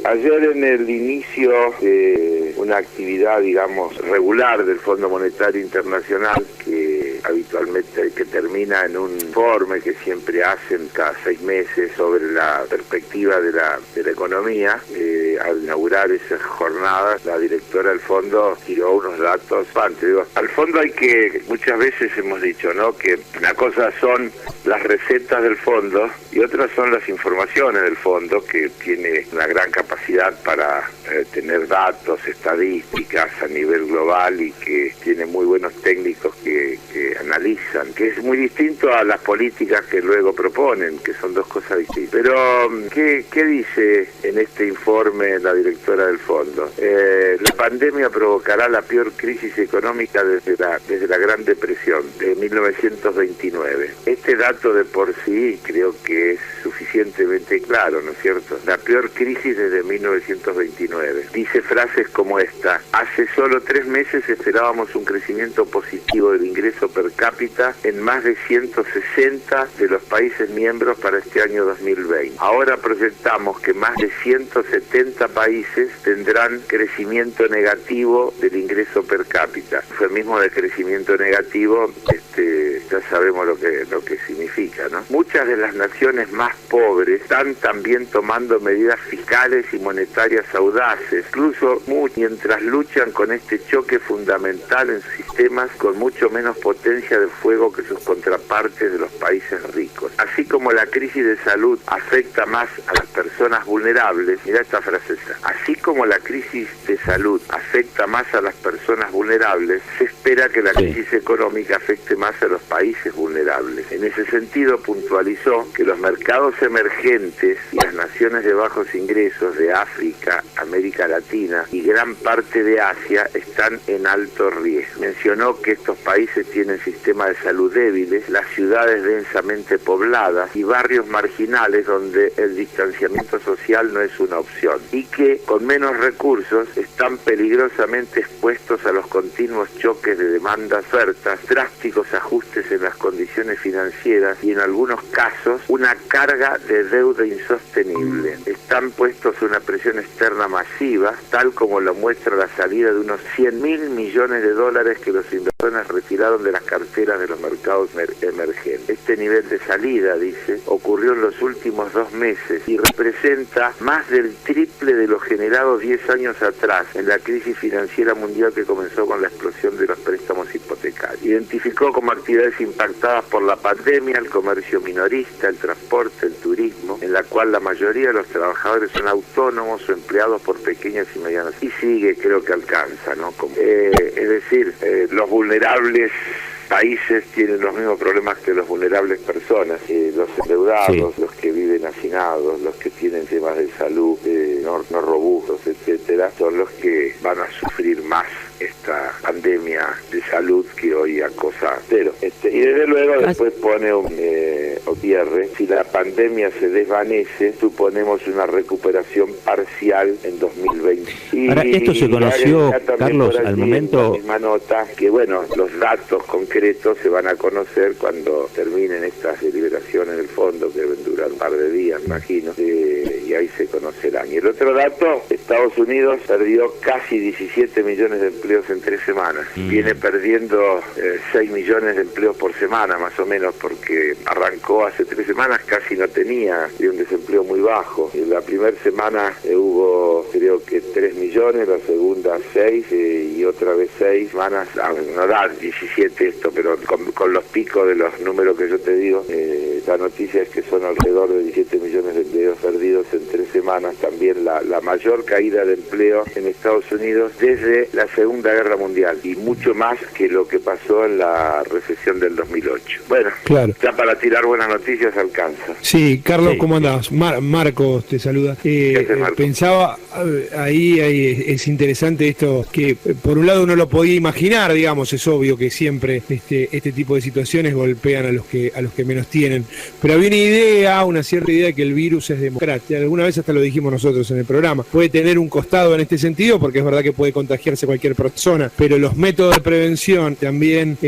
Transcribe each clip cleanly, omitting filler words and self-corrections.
Ayer en el inicio de una actividad, digamos, regular del Fondo Monetario Internacional, que habitualmente termina en un informe que siempre hacen cada 6 meses sobre la perspectiva de la economía, al inaugurar esas jornadas, la directora del fondo tiró unos datos antes. Al fondo muchas veces hemos dicho, ¿no?, que una cosa son las recetas del fondo y otras son las informaciones del fondo, que tiene una gran capacidad para tener datos, estadísticas a nivel global, y que tiene muy buenos técnicos que analizan, que es muy distinto a las políticas que luego proponen, que son dos cosas distintas. Pero, ¿qué dice en este informe la directora del fondo? La pandemia provocará la peor crisis económica desde la Gran Depresión de 1929. Este dato de por sí creo que es suficientemente claro, ¿no es cierto? La peor crisis desde 1929. Dice frases como esta: hace solo 3 meses esperábamos un crecimiento positivo del ingreso per cápita en más de 160 de los países miembros para este año 2020. Ahora proyectamos que más de 170 países tendrán crecimiento negativo del ingreso per cápita. El eufemismo de crecimiento negativo, ya sabemos lo que significa, ¿no? Muchas de las naciones más pobres están también tomando medidas fiscales y monetarias audaces, incluso mientras luchan con este choque fundamental en sistemas con mucho menos potencia de fuego que sus contrapartes de los países ricos. Así como la crisis de salud afecta más a las personas vulnerables, mira esta frase, así como la crisis de salud afecta más a las personas vulnerables, se espera que la crisis económica afecte más a los países vulnerables. En ese sentido, puntualizó que los mercados emergentes y las naciones de bajos ingresos de África, América Latina y gran parte de Asia están en alto riesgo. Mencionó que estos países tienen sistemas de salud débiles, las ciudades densamente pobladas y barrios marginales donde el distanciamiento social no es una opción, y que con menos recursos están peligrosamente expuestos a los continuos choques de demanda-oferta, drásticos ajustes en las condiciones financieras y en algunos casos una carga de deuda insostenible. Están puestos a una presión externa masiva, tal como lo muestra la salida de unos 100.000 millones de dólares que los inversores retiraron de las carteras de los mercados emergentes. Este nivel de salida, dice, ocurrió en los últimos 2 meses y representa más del triple de lo generado 10 años atrás en la crisis financiera mundial que comenzó con la explosión de los préstamos hipotecarios. Identificó como actividades impactadas por la pandemia el comercio minorista, el transporte, el turismo, en la cual la mayoría de los trabajadores son autónomos o empleados por pequeñas y medianas. Y sigue, creo que alcanza, ¿no? Es decir, los vulnerables países tienen los mismos problemas que los vulnerables personas, los endeudados, los que viven hacinados, los que tienen temas de salud no robustos, etcétera, son los que van a sufrir más esta pandemia de salud que hoy acosa. Pero y desde luego después pone un cierre: si la pandemia se desvanece, suponemos una recuperación parcial en 2020. Ahora, esto se conoció, Carlos, al momento. La misma nota que, bueno, los datos concretos se van a conocer cuando terminen estas deliberaciones del fondo, que deben durar un par de días, imagino, y ahí se conocerán. Y el otro dato: Estados Unidos perdió casi 17 millones de empleos en 3 semanas. Viene perdiendo 6 millones de empleos por semana, más o menos, porque arrancó hace 3 semanas, casi no tenía, un desempleo muy bajo. En la primera semana hubo, creo que 3 millones, la segunda 6, y otra vez 6 semanas, no da 17 esto, pero con los picos de los números que yo te digo, la noticia es que son alrededor de 17 millones de empleos perdidos en 3 semanas. También la mayor caída de empleo en Estados Unidos desde la Segunda Guerra Mundial, y mucho más que lo que pasó en la recesión del 2008. Bueno, claro, ya para tirar buenas noticias alcanza. Sí, Carlos, ¿cómo andás? Marcos te saluda. Pensaba, ahí es interesante esto, que por un lado uno lo podía imaginar, digamos, es obvio que siempre este tipo de situaciones golpean a los que menos tienen, pero había una cierta idea de que el virus es democrático. Alguna vez hasta lo dijimos nosotros en el programa. Puede tener un costado en este sentido, porque es verdad que puede contagiarse cualquier persona, pero los métodos de prevención también,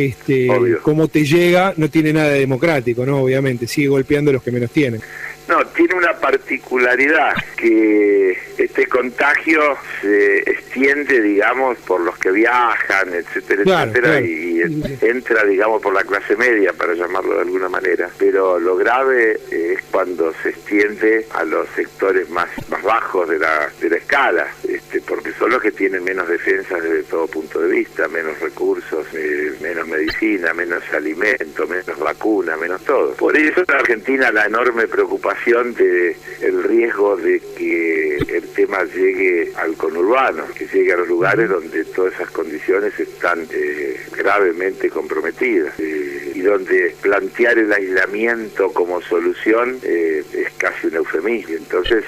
cómo te llega, no tiene nada de democrático, ¿no? Obviamente, sigue golpeando a los que menos tienen. No, tiene una particularidad, que este contagio se extiende, digamos, por los que viajan, etcétera, etcétera, y entra, digamos, por la clase media, para llamarlo de alguna manera. Pero lo grave es cuando se extiende a los sectores más bajos de la escala, porque son los que tienen menos defensas desde todo punto de vista, menos recursos, menos medicina, menos alimento, menos vacuna, menos todo. Por eso en Argentina la enorme preocupación de el riesgo de que el tema llegue al conurbano, que llegue a los lugares donde todas esas condiciones están gravemente comprometidas, y donde plantear el aislamiento como solución es casi un eufemismo. Entonces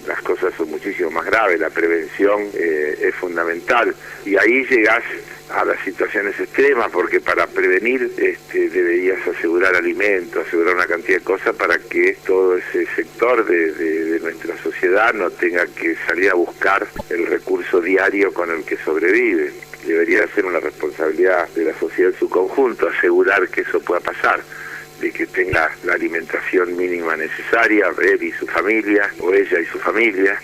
las cosas son muchísimo más graves, la prevención es fundamental, y ahí llegás a las situaciones extremas, porque para prevenir deberías asegurar alimentos, asegurar una cantidad de cosas para que todo ese sector de nuestra sociedad no tenga que salir a buscar el recurso diario con el que sobrevive. Debería ser una responsabilidad de la sociedad en su conjunto asegurar que eso pueda pasar, de que tenga la alimentación mínima necesaria, él y su familia, o ella y su familia,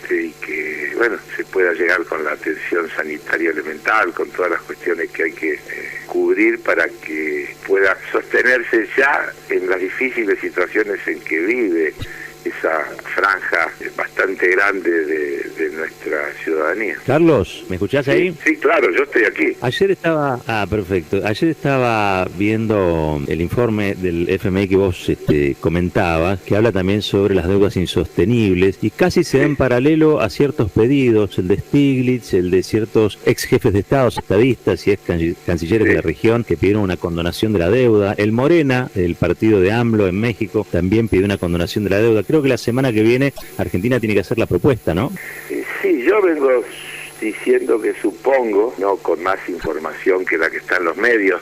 y que, bueno, se pueda llegar con la atención sanitaria elemental, con todas las cuestiones que hay que cubrir para que pueda sostenerse ya en las difíciles situaciones en que vive esa franja bastante grande de nuestra ciudadanía. Carlos, ¿me escuchás ahí? Sí, claro, yo estoy aquí. Ayer estaba viendo el informe del FMI que vos comentabas, que habla también sobre las deudas insostenibles, y casi se da en paralelo a ciertos pedidos, el de Stiglitz, el de ciertos ex jefes de Estado, estadistas y ex cancilleres de la región, que pidieron una condonación de la deuda. El Morena, el partido de AMLO en México, también pidió una condonación de la deuda. Creo que la semana que viene Argentina tiene que hacer la propuesta, ¿no? Sí, yo vengo diciendo que supongo, no con más información que la que está en los medios,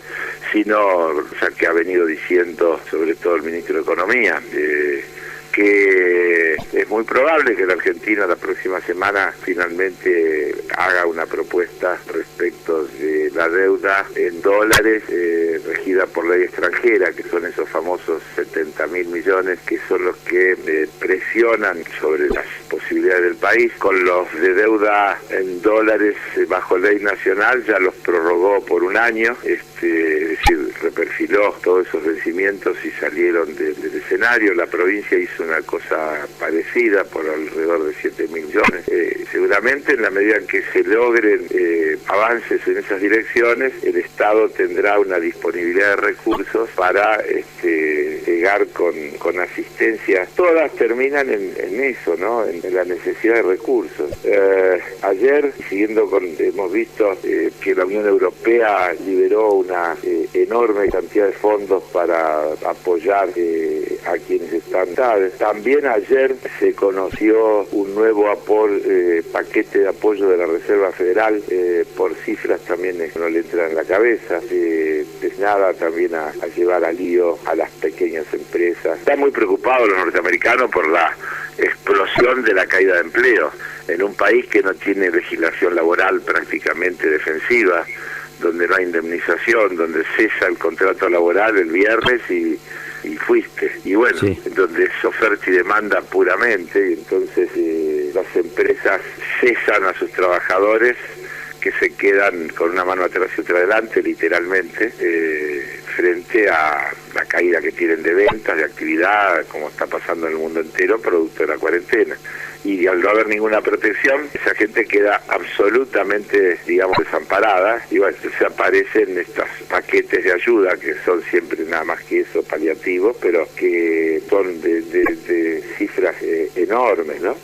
sino, o sea, que ha venido diciendo sobre todo el ministro de Economía, que es muy probable que la Argentina la próxima semana finalmente haga una propuesta respecto de la deuda en dólares regida por ley extranjera, que son esos famosos 70.000 millones, que son los que presionan sobre las posibilidades del país. Con los de deuda en dólares bajo ley nacional ya los prorrogó por un año, es decir, reperfiló todos esos vencimientos y salieron del escenario. La provincia hizo una cosa parecida por alrededor de 7.000 millones. Seguramente en la medida en que se logren avances en esas direcciones, el Estado tendrá una disponibilidad de recursos para llegar con asistencia. Todas terminan en eso, ¿no? En la necesidad de recursos. Ayer, hemos visto que la Unión Europea liberó una enorme cantidad de fondos para apoyar a quienes están. También ayer se conoció un nuevo paquete de apoyo de la Reserva Federal por cifras también que no le entran en la cabeza, destinada también a llevar alivio a las pequeñas empresas. Están muy preocupados los norteamericanos por la explosión de la caída de empleo en un país que no tiene legislación laboral prácticamente defensiva, donde no hay indemnización, donde cesa el contrato laboral el viernes y fuiste. Y bueno, sí, donde es oferta y demanda puramente, y entonces las empresas cesan a sus trabajadores, que se quedan con una mano atrás y otra adelante, literalmente, frente a la caída que tienen de ventas, de actividad, como está pasando en el mundo entero, producto de la cuarentena. Y al no haber ninguna protección, esa gente queda absolutamente, digamos, desamparada, y bueno, se aparecen estos paquetes de ayuda, que son siempre nada más que eso, paliativos, pero que son de cifras enormes, ¿no?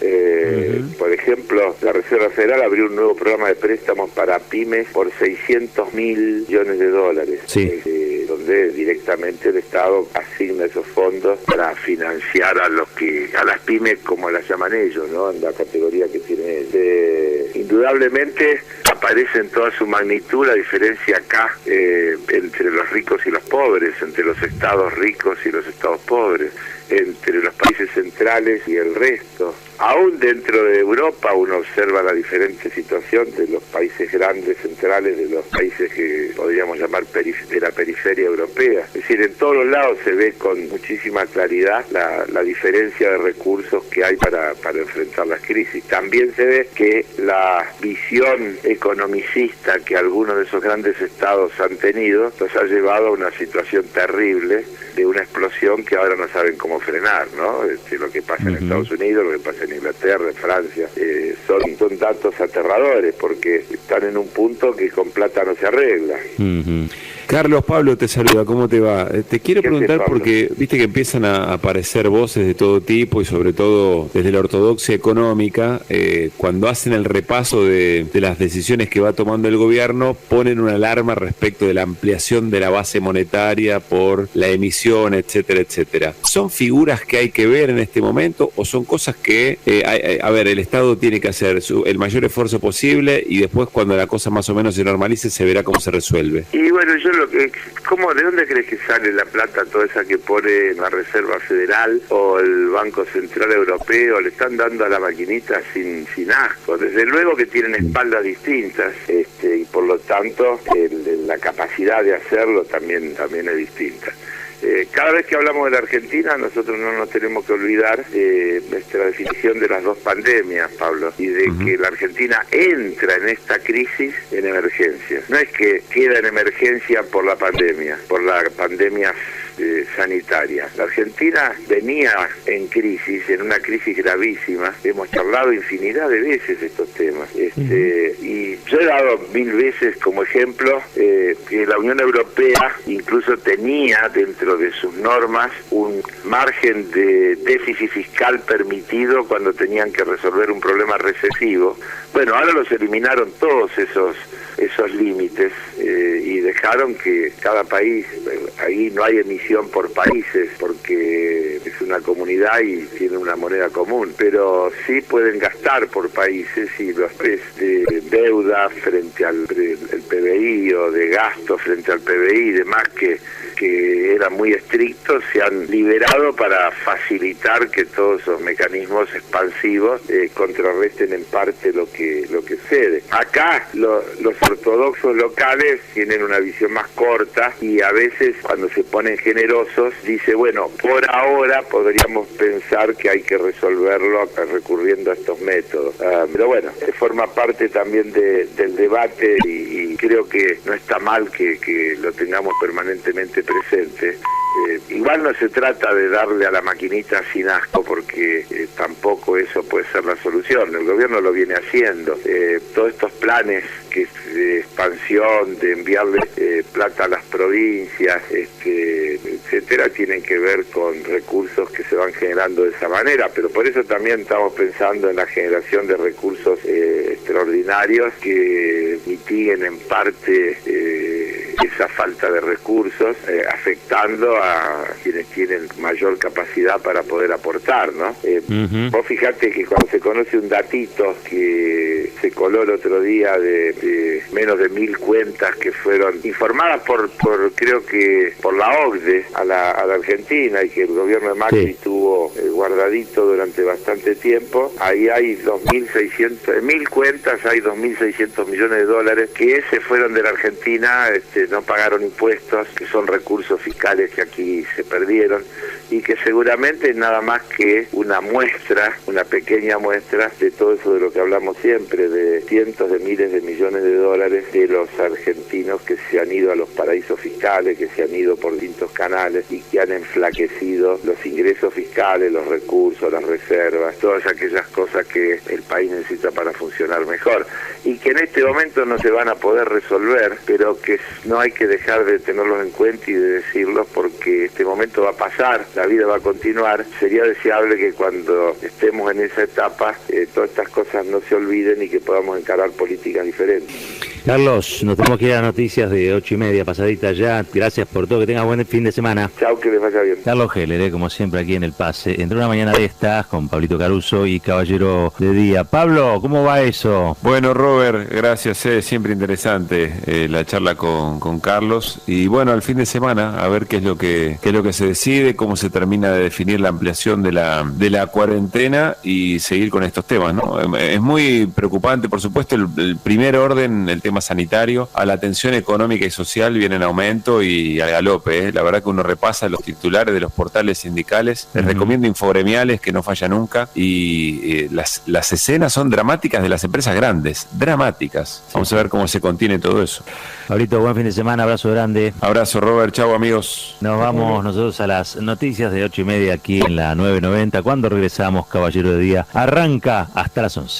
Por ejemplo, la Reserva Federal abrió un nuevo programa de préstamos para pymes por 600.000 millones de dólares. Sí. Donde directamente el Estado asigna esos fondos para financiar a las pymes, como las llaman ellos, ¿no? En la categoría que tiene. Indudablemente aparece en toda su magnitud la diferencia acá entre los ricos y los pobres, entre los estados ricos y los estados pobres, entre los países centrales y el resto. aún dentro de Europa uno observa la diferente situación de los países grandes centrales, de los países que podríamos llamar de la periferia europea. Es decir, en todos los lados se ve con muchísima claridad la diferencia de recursos que hay para enfrentar las crisis. También se ve que la visión economicista que algunos de esos grandes estados han tenido los ha llevado a una situación terrible de una explosión que ahora no saben cómo frenar, ¿no? Lo que pasa en Estados Unidos, lo que pasa en Inglaterra, en Francia, son datos aterradores porque están en un punto que con plata no se arregla. Carlos, Pablo te saluda, ¿cómo te va? Te quiero preguntar porque viste que empiezan a aparecer voces de todo tipo y sobre todo desde la ortodoxia económica, cuando hacen el repaso de las decisiones que va tomando el gobierno, ponen una alarma respecto de la ampliación de la base monetaria por la emisión, etcétera, etcétera. ¿Son figuras que hay que ver en este momento o son cosas que, el Estado tiene que hacer el mayor esfuerzo posible y después cuando la cosa más o menos se normalice se verá cómo se resuelve? Y bueno, ¿de dónde crees que sale la plata toda esa que pone la Reserva Federal o el Banco Central Europeo? Le están dando a la maquinita sin asco. Desde luego que tienen espaldas distintas, y por lo tanto la capacidad de hacerlo también es distinta. Cada vez que hablamos de la Argentina, nosotros no nos tenemos que olvidar de nuestra definición de las dos pandemias, Pablo, y de que la Argentina entra en esta crisis en emergencia. No es que queda en emergencia por la pandemia sanitaria. La Argentina venía en crisis, en una crisis gravísima. Hemos charlado infinidad de veces estos temas. Y yo he dado 1000 veces como ejemplo que la Unión Europea incluso tenía dentro de sus normas un margen de déficit fiscal permitido cuando tenían que resolver un problema recesivo. Bueno, ahora los eliminaron todos esos límites y dejaron que cada país, ahí no hay emisión por países porque es una comunidad y tiene una moneda común, pero sí pueden gastar por países y los de deuda frente al el PBI o de gasto frente al PBI y demás que eran muy estrictos se han liberado para facilitar que todos esos mecanismos expansivos contrarresten en parte lo que cede. Acá los ortodoxos locales tienen una visión más corta y a veces cuando se ponen generosos dice, bueno, por ahora podríamos pensar que hay que resolverlo recurriendo a estos métodos. Pero bueno, forma parte también del debate y creo que no está mal que lo tengamos permanentemente presente. Igual no se trata de darle a la maquinita sin asco porque tampoco eso puede ser la solución. El gobierno lo viene haciendo. Todos estos planes de expansión, de enviarle plata a las provincias, etcétera, tienen que ver con recursos que se van generando de esa manera, pero por eso también estamos pensando en la generación de recursos extraordinarios que mitiguen en parte esa falta de recursos, afectando a quienes tienen mayor capacidad para poder aportar, ¿no? Vos fijate que cuando se conoce un datito que se coló el otro día de menos de 1000 cuentas que fueron informadas creo que por la OCDE a la Argentina y que el gobierno de Macri tuvo guardadito durante bastante tiempo, ahí hay 1000 cuentas, hay 2.600 millones de dólares que se fueron de la Argentina, no pagaron impuestos, que son recursos fiscales que aquí se perdieron y que seguramente es nada más que una pequeña muestra de todo eso de lo que hablamos siempre, de cientos de miles de millones de dólares de los argentinos que se han ido a los paraísos fiscales, que se han ido por distintos canales y que han enflaquecido los ingresos fiscales, los recursos, las reservas, todas aquellas cosas que el país necesita para funcionar mejor y que en este momento no se van a poder resolver, pero que no hay que dejar de tenerlos en cuenta y de decirlos porque este momento va a pasar, la vida va a continuar. Sería deseable que cuando estemos en esa etapa todas estas cosas no se olviden y que podamos encarar políticas diferentes. Carlos, nos tenemos que ir a noticias de 8:30, pasadita ya. Gracias por todo, que tengas buen fin de semana. Chao, que les vaya bien. Carlos Heller, como siempre aquí en El Pase, entre una mañana de estas con Pablito Caruso y Caballero de Día. Pablo, ¿cómo va eso? Bueno, Robert, gracias, siempre interesante la charla con Carlos. Y bueno, al fin de semana, a ver qué es lo que se decide, cómo se termina de definir la ampliación de la cuarentena y seguir con estos temas, ¿no? Es muy preocupante, por supuesto, el primer orden, el tema sanitario, a la atención económica y social viene en aumento y a galope, La verdad que uno repasa los titulares de los portales sindicales, les recomiendo Infogremiales, que no falla nunca, y las escenas son dramáticas de las empresas grandes, dramáticas. Sí. Vamos a ver cómo se contiene todo eso. Pablito, buen fin de semana, abrazo grande. Abrazo, Robert, chau amigos. Nos vamos nosotros a las noticias de 8:30 aquí en la 990. Cuando regresamos, Caballero de Día arranca hasta las 11.